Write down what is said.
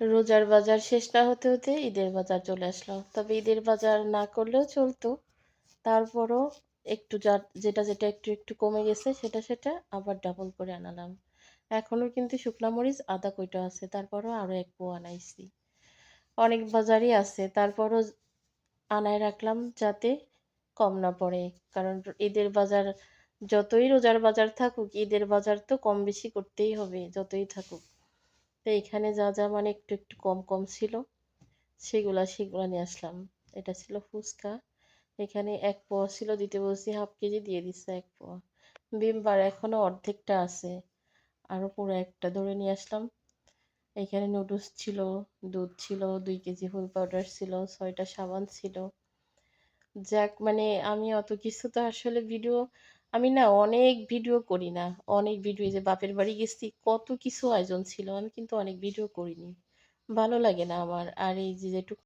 রোজার বাজার শেষ না হতে হতে ঈদের বাজার চলে আসলো। তবে ঈদের বাজার না করলেও চলতো। তারপরও একটু যেটা একটু কমে গেছে সেটা আবার ডাবল করে আনালাম। এখনো কিন্তু শুকনা মরিচ আধা কইটা আছে। তারপরও আরো ১ পোয়া আনাইছি। অনেক বাজারই আছে। তারপরও আনায় রাখলাম যাতে কম না পড়ে। কারণ ঈদের বাজার যতই রোজার বাজার থাকুক, ঈদের বাজার তো কম বেশি করতেই হবে যতই থাকুক। তো এখানে যা মানে একটু কম ছিল সেগুলা নিয়ে আসলাম। এটা ছিল ফুচকা। এখানে ১ পোয়া ছিল, দিতে বলছি 1/2 কেজি, দিয়ে দিছে ১ পোয়া। ভিমবার এখনো অর্ধেকটা আছে। আরো পুরো একটা ধরে নিয়ে আসলাম। এখানে নুডলস ছিল, দুধ ছিল, ২ কেজি হুইল পাউডার ছিল, ৬ টা সাবান ছিল। যাক মানে আমি অত কিছু তো আসলে আমি না অনেক ভিডিও করি না। অনেক ভিডিও, এই যে বাপের বাড়ি গেছি কত কিছু আয়োজন ছিল। আমি কিন্তু অনেক ভিডিও করিনি। ভালো লাগে না আমার। আর এই যে যেটুকু